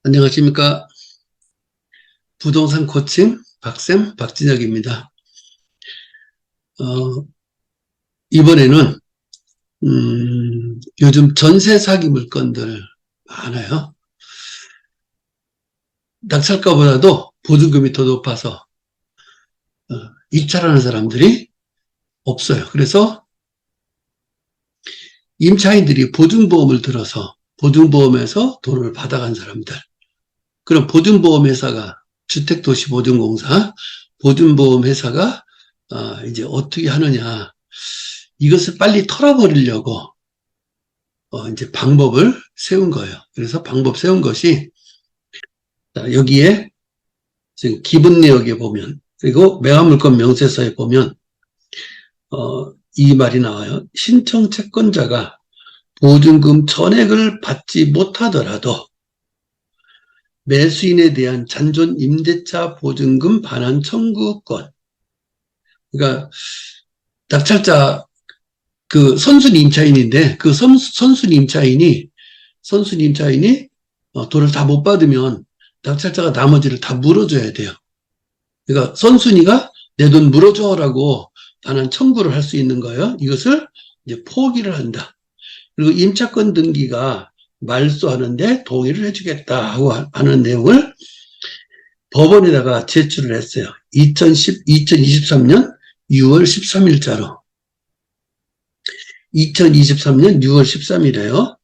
안녕하십니까. 부동산 코칭 박쌤 박진혁입니다. 이번에는 요즘 전세 사기 물건들 많아요. 낙찰가보다도 보증금이 더 높아서 입찰하는 사람들이 없어요. 그래서 임차인들이 보증보험을 들어서 보증보험에서 돈을 받아간 사람들, 그럼 보증보험회사가 주택도시보증공사 보증보험회사가 이제 어떻게 하느냐, 이것을 빨리 털어버리려고 이제 방법을 세운 거예요. 그래서 방법 세운 것이, 여기에 지금 기본 내역에 보면, 그리고 매화물건 명세서에 보면 이 말이 나와요. 신청 채권자가 보증금 전액을 받지 못하더라도 매수인에 대한 잔존 임대차 보증금 반환 청구권. 그러니까 낙찰자 그 선순위 임차인인데, 그 선순위 임차인이 돈을 다 못 받으면 낙찰자가 나머지를 다 물어줘야 돼요. 그러니까 선순위가 내 돈 물어줘라고 반환 청구를 할 수 있는 거예요. 이것을 이제 포기를 한다. 그리고 임차권 등기가 말소하는데 동의를 해주겠다 하고 하는 내용을 법원에다가 제출을 했어요. 2023년 6월 13일자로. 2023년 6월 13일에요.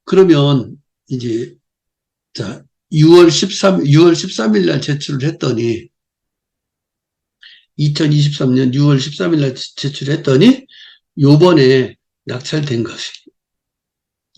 그러면 이제 6월 13일 날 제출을 했더니 2023년 6월 13일 날 제출했더니 요번에 낙찰된 것이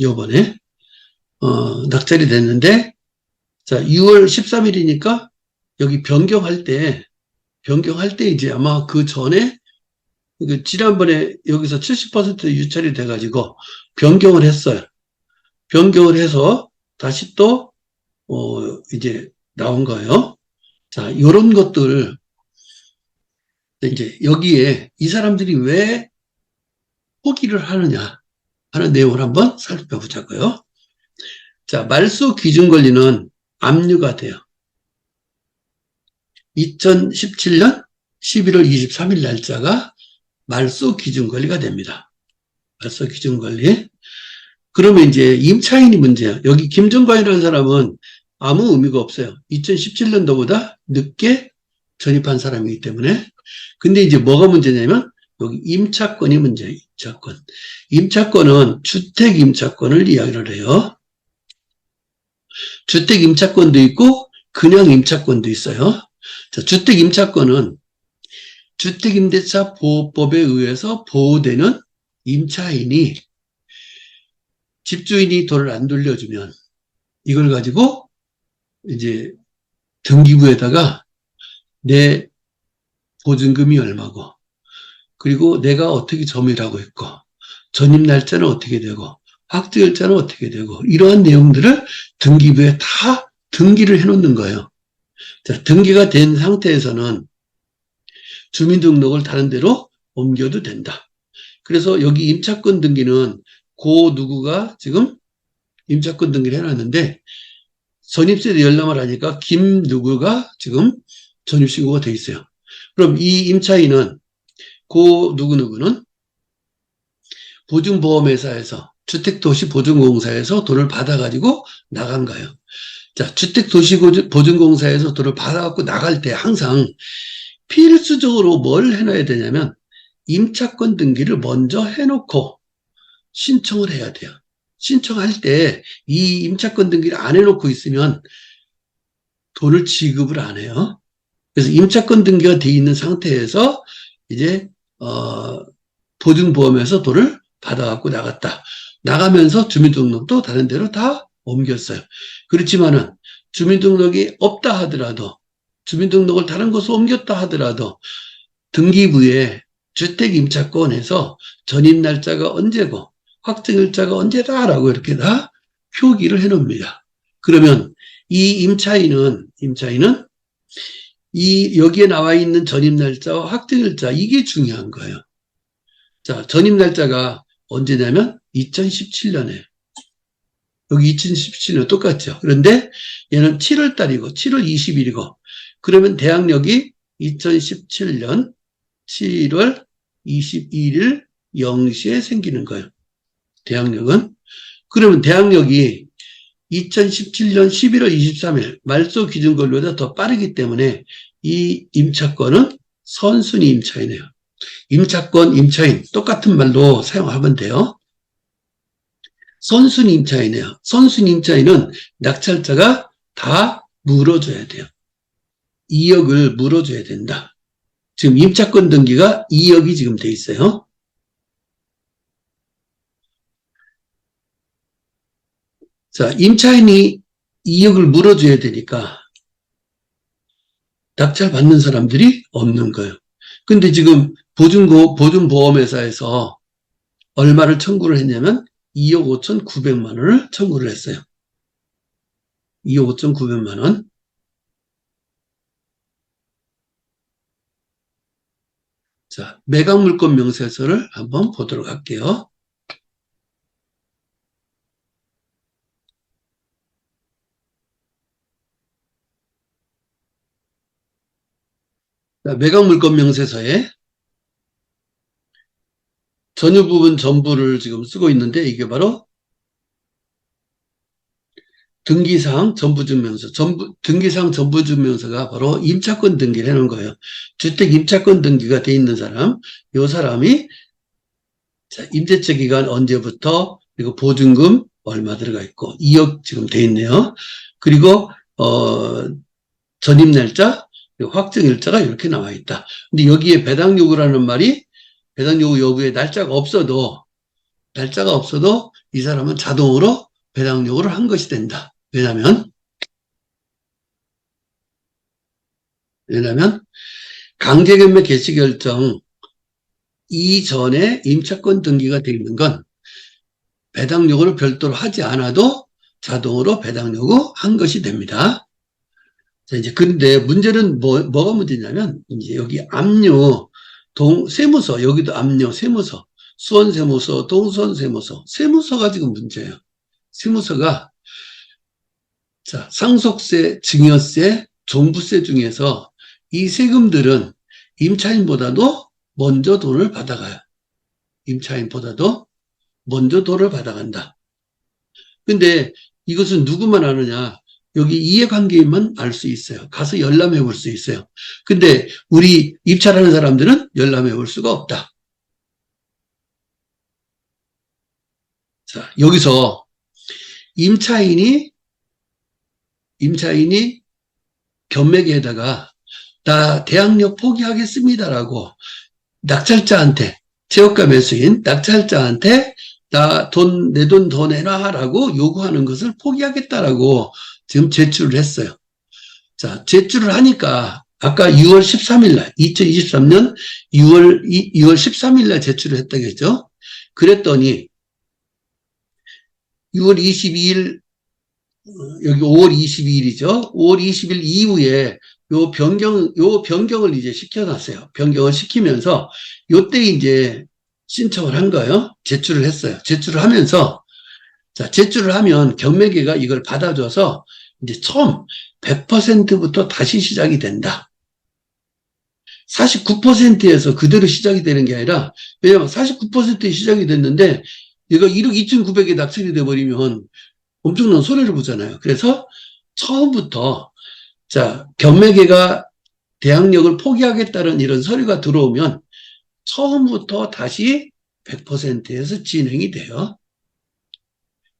요번에 낙찰이 됐는데, 6월 13일이니까 여기 변경할 때 이제 아마 그 전에 지난번에 여기서 70% 유찰이 돼가지고 변경을 했어요. 변경을 해서 다시 또 이제 나온 거예요. 자, 요런 것들 이제 여기에 이 사람들이 왜 포기를 하느냐 하는 내용을 한번 살펴보자고요. 자, 말소 기준 권리는 압류가 돼요. 2017년 11월 23일 날짜가 말소 기준 권리가 됩니다. 말소 기준 권리. 그러면 이제 임차인이 문제야. 여기 김정관이라는 사람은 아무 의미가 없어요. 2017년도보다 늦게 전입한 사람이기 때문에. 근데 이제 뭐가 문제냐면 여기 임차권이 문제예요. 임차권. 임차권은 주택 임차권을 이야기를 해요. 주택 임차권도 있고 그냥 임차권도 있어요. 자, 주택 임차권은 주택임대차 보호법에 의해서 보호되는 임차인이 집주인이 돈을 안 돌려주면 이걸 가지고 이제 등기부에다가 내 보증금이 얼마고, 그리고 내가 어떻게 점유하고 있고, 전입 날짜는 어떻게 되고, 확정일자는 어떻게 되고, 이러한 내용들을 등기부에 다 등기를 해놓는 거예요. 자, 등기가 된 상태에서는 주민등록을 다른 데로 옮겨도 된다. 그래서 여기 임차권 등기는 고 누구가 지금 임차권 등기를 해놨는데 전입세대 열람을 하니까 김 누구가 지금 전입신고가 돼 있어요. 그럼 이 임차인은 고 누구누구는 보증보험회사에서 주택도시보증공사에서 돈을 받아가지고 나간 거예요. 자, 주택도시보증공사에서 돈을 받아갖고 나갈 때 항상 필수적으로 뭘 해놔야 되냐면 임차권 등기를 먼저 해놓고 신청을 해야 돼요. 신청할 때 이 임차권 등기를 안 해놓고 있으면 돈을 지급을 안 해요. 그래서 임차권 등기가 돼 있는 상태에서 이제 보증보험에서 돈을 받아갖고 나갔다. 나가면서 주민등록도 다른 데로 다 옮겼어요. 그렇지만은 주민등록이 없다 하더라도, 주민등록을 다른 곳으로 옮겼다 하더라도 등기부에 주택임차권에서 전입날짜가 언제고 확정일자가 언제다라고 이렇게 다 표기를 해놓습니다. 그러면 이 임차인은 이 여기에 나와 있는 전입날짜와 확정일자, 이게 중요한 거예요. 자, 전입날짜가 언제냐면 2017년에 여기 2017년 똑같죠. 그런데 얘는 7월 달이고 7월 20일이고 그러면 대항력이 2017년 7월 21일 0시에 생기는 거예요. 대항력은. 그러면 대항력이 2017년 11월 23일 말소 기준권료보다 더 빠르기 때문에 이 임차권은 선순위 임차이네요. 임차권, 임차인 똑같은 말로 사용하면 돼요. 선순위 임차인이에요. 선순위 임차인은 낙찰자가 다 물어줘야 돼요. 2억을 물어줘야 된다. 지금 임차권 등기가 2억이 지금 돼 있어요. 자, 임차인이 2억을 물어줘야 되니까 낙찰 받는 사람들이 없는 거예요. 근데 지금 보증보험회사에서 얼마를 청구를 했냐면 2억 5,900만 원을 청구를 했어요. 2억 5,900만 원. 자, 매각물권 명세서를 한번 보도록 할게요. 자, 매각물권 명세서에 전유 부분 전부를 지금 쓰고 있는데 이게 바로 등기사항 전부증명서, 등기사항 전부증명서가 바로 임차권 등기를 해놓은 거예요. 주택 임차권 등기가 돼 있는 사람, 이 사람이 자, 임대차 기간 언제부터 그리고 보증금 얼마 들어가 있고 2억 지금 돼 있네요. 그리고 전입 날짜, 확정 일자가 이렇게 나와 있다. 근데 여기에 배당 요구라는 말이 배당 요구 여부에 날짜가 없어도 이 사람은 자동으로 배당 요구를 한 것이 된다. 왜냐면 강제경매 개시 결정 이전에 임차권 등기가 되어 있는 건 배당 요구를 별도로 하지 않아도 자동으로 배당 요구 한 것이 됩니다. 자, 이제 그런데 문제는 뭐가 문제냐면 이제 여기 압류 세무서, 여기도 압류 세무서, 수원세무서, 동수원세무서, 세무서가 지금 문제예요. 세무서가 자, 상속세, 증여세, 종부세 중에서 이 세금들은 임차인보다도 먼저 돈을 받아가요. 임차인보다도 먼저 돈을 받아간다. 근데 이것은 누구만 아느냐? 여기 이해관계인만 알 수 있어요. 가서 열람해 볼 수 있어요. 근데 우리 입찰하는 사람들은 열람해 볼 수가 없다. 자, 여기서 임차인이 견매기에다가 나 대항력 포기하겠습니다라고 낙찰자한테 최저가 매수인 낙찰자한테 내 돈 더 내놔라고 요구하는 것을 포기하겠다라고 지금 제출을 했어요. 자, 제출을 하니까 아까 6월 13일 날 2023년 6월 13일 날 제출을 했다겠죠. 그랬더니 6월 22일 여기 5월 22일이죠. 5월 20일 이후에 요 변경을 이제 시켜놨어요. 변경을 시키면서 요때 이제 신청을 한 거예요. 제출을 했어요. 제출을 하면서 자, 제출을 하면 경매계가 이걸 받아줘서 이제 처음 100%부터 다시 시작이 된다. 49%에서 그대로 시작이 되는 게 아니라 왜냐면 49%에 시작이 됐는데 얘가 1억 2,900에 낙찰이 돼버리면 엄청난 손해를 보잖아요. 그래서 처음부터 자, 경매계가 대항력을 포기하겠다는 이런 서류가 들어오면 처음부터 다시 100%에서 진행이 돼요.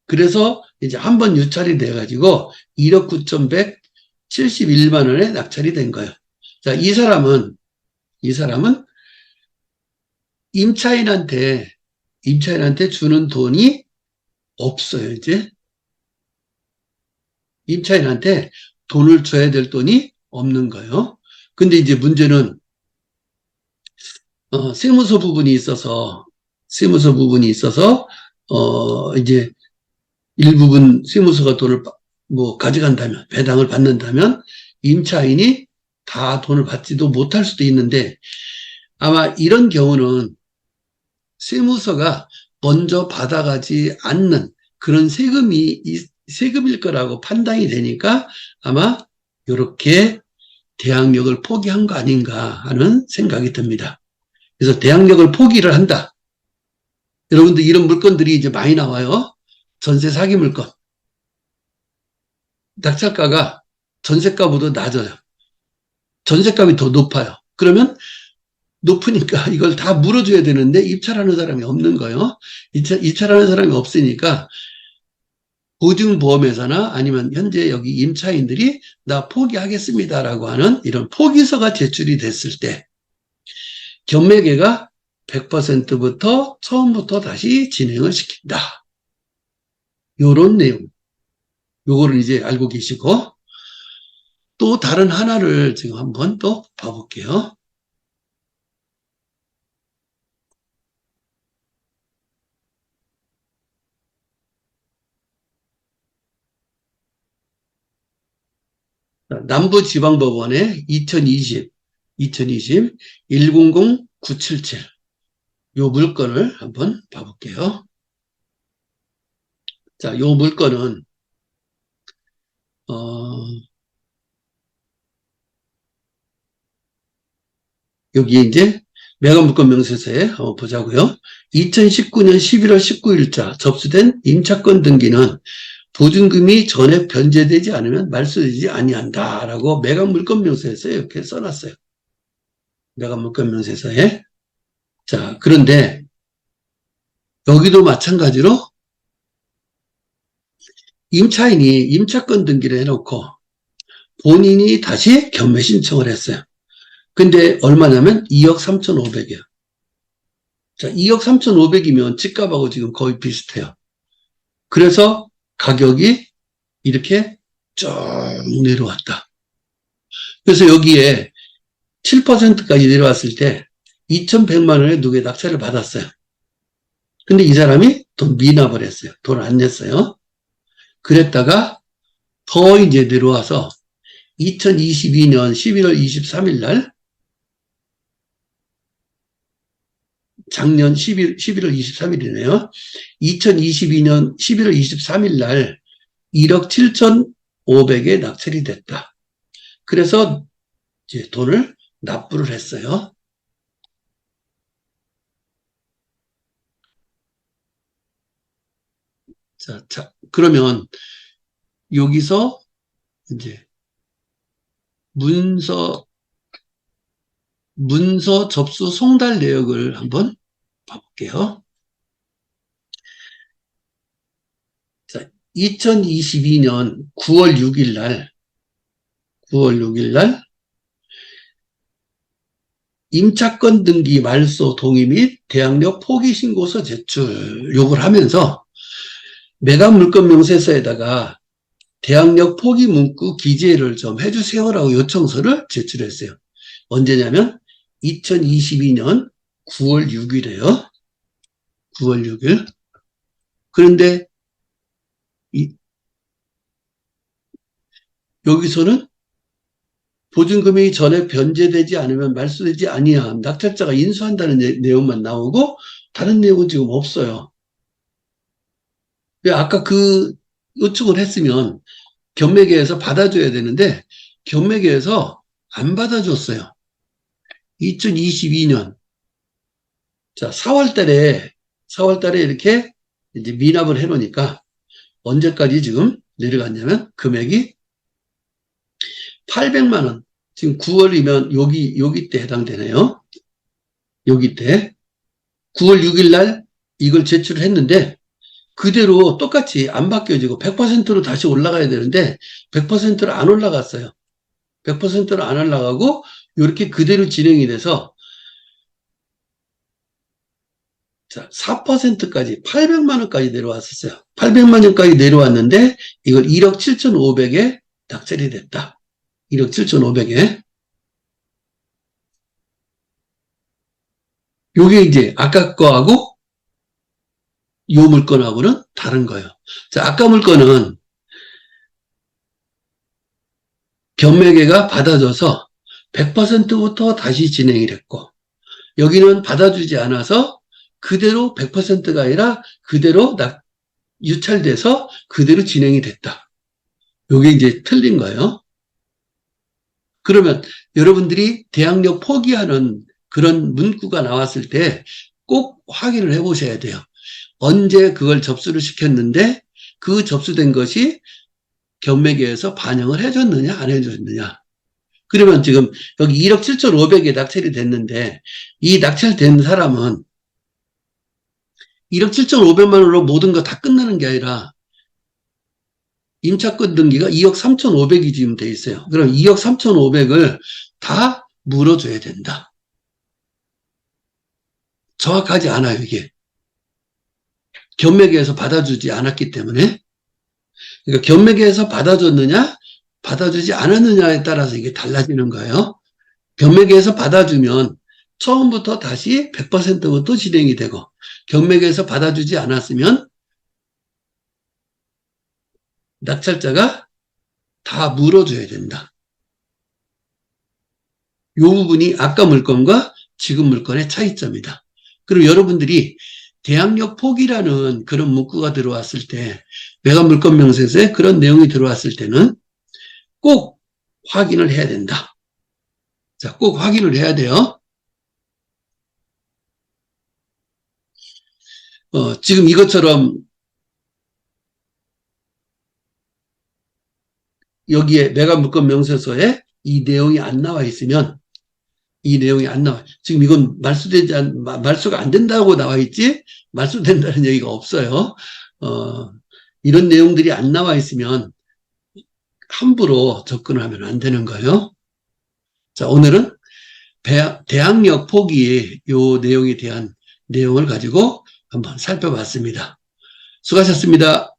그래서 이제 한번 유찰이 돼가지고 1억 9,171만 원에 낙찰이 된 거예요. 자, 이 사람은 임차인한테 주는 돈이 없어요, 이제. 임차인한테 돈을 줘야 될 돈이 없는 거예요. 근데 이제 문제는 세무서 부분이 있어서 이제 일부분 세무서가 돈을 가져간다면 배당을 받는다면 임차인이 다 돈을 받지도 못할 수도 있는데 아마 이런 경우는 세무서가 먼저 받아가지 않는 그런 세금일 거라고 판단이 되니까 아마 이렇게 대항력을 포기한 거 아닌가 하는 생각이 듭니다. 그래서 대항력을 포기를 한다. 여러분들 이런 물건들이 이제 많이 나와요. 전세 사기 물건. 낙찰가가 전세가보다 낮아요. 전세값이 더 높아요. 그러면 높으니까 이걸 다 물어줘야 되는데 입찰하는 사람이 없는 거예요. 입찰하는 사람이 없으니까 보증보험회사나 아니면 현재 여기 임차인들이 나 포기하겠습니다라고 하는 이런 포기서가 제출이 됐을 때 경매계가 100%부터 처음부터 다시 진행을 시킨다. 요런 내용. 요거를 이제 알고 계시고 또 다른 하나를 지금 한번 또 봐볼게요. 남부지방법원의 2020 100977 요 물건을 한번 봐볼게요. 자, 요 물건은 여기 이제 매각물건 명세서에 한번 보자고요. 2019년 11월 19일자 접수된 임차권 등기는 보증금이 전액 변제되지 않으면 말소되지 아니한다라고 매각물건 명세서에 이렇게 써놨어요. 매각물건 명세서에. 자, 그런데 여기도 마찬가지로 임차인이 임차권 등기를 해놓고 본인이 다시 경매 신청을 했어요. 근데 얼마냐면 2억 3,500이에요. 자, 2억 3,500이면 집값하고 지금 거의 비슷해요. 그래서 가격이 이렇게 쭉 내려왔다. 그래서 여기에 7%까지 내려왔을 때 2,100만 원에 누구의 낙찰을 받았어요. 근데 이 사람이 돈 미납을 했어요. 돈 안 냈어요. 그랬다가 더 이제 내려와서 2022년 11월 23일 날 작년 11월 23일이네요. 2022년 11월 23일 날 1억 7,500에 낙찰이 됐다. 그래서 이제 돈을 납부를 했어요. 자, 그러면 여기서 이제 문서 접수 송달 내역을 한번 봐볼게요. 자, 2022년 9월 6일 날 임차권 등기 말소 동의 및 대항력 포기 신고서 제출 요구를 하면서 매각물건 명세서에다가 대항력 포기 문구 기재를 좀 해주세요라고 요청서를 제출했어요. 언제냐면 2022년 9월 6일에요. 9월 6일. 그런데 여기서는 보증금이 전에 변제되지 않으면 말소되지 아니함. 낙찰자가 인수한다는 내용만 나오고 다른 내용은 지금 없어요. 아까 그 요청을 했으면 경매계에서 받아줘야 되는데 경매계에서 안 받아줬어요. 2022년 자 4월 달에 이렇게 이제 미납을 해놓으니까 언제까지 지금 내려갔냐면 금액이 800만 원. 지금 9월이면 여기 때 해당되네요. 여기 때 9월 6일 날 이걸 제출을 했는데 그대로 똑같이 안 바뀌어지고 100%로 다시 올라가야 되는데 100%로 안 올라갔어요. 100%로 안 올라가고 이렇게 그대로 진행이 돼서 자, 4%까지 800만 원까지 내려왔었어요. 800만 원까지 내려왔는데 이걸 1억 7,500에 낙찰이 됐다. 1억 7,500에. 요게 이제 아까 거하고 요 물건하고는 다른 거예요. 자, 아까 물건은 경매계가 받아줘서 100%부터 다시 진행이 됐고 여기는 받아주지 않아서 그대로 100%가 아니라 그대로 유찰돼서 그대로 진행이 됐다. 요게 이제 틀린 거예요. 그러면 여러분들이 대학력 포기하는 그런 문구가 나왔을 때 꼭 확인을 해 보셔야 돼요. 언제 그걸 접수를 시켰는데 그 접수된 것이 경매계에서 반영을 해줬느냐 안 해줬느냐. 그러면 지금 여기 1억 7,500에 낙찰이 됐는데 이 낙찰된 사람은 1억 7,500만 원으로 모든 거 다 끝나는 게 아니라 임차권 등기가 2억 3,500이 지금 돼 있어요. 그럼 2억 3,500을 다 물어줘야 된다. 정확하지 않아요, 이게. 경매계에서 받아주지 않았기 때문에. 그러니까 경매계에서 받아줬느냐, 받아주지 않았느냐에 따라서 이게 달라지는 거예요. 경매계에서 받아주면 처음부터 다시 100%부터 진행이 되고, 경매계에서 받아주지 않았으면 낙찰자가 다 물어줘야 된다. 이 부분이 아까 물건과 지금 물건의 차이점이다. 그리고 여러분들이 대항력 포기라는 그런 문구가 들어왔을 때, 매각 물건 명세서에 그런 내용이 들어왔을 때는 꼭 확인을 해야 된다. 자, 꼭 확인을 해야 돼요. 지금 이것처럼 여기에 매각 물건 명세서에 이 내용이 안 나와 있으면 이 내용이 안 나와. 지금 이건 말수가 안 된다고 나와 있지, 말수된다는 얘기가 없어요. 이런 내용들이 안 나와 있으면 함부로 접근하면 안 되는 거예요. 자, 오늘은 대항력 포기의 요 내용에 대한 내용을 가지고 한번 살펴봤습니다. 수고하셨습니다.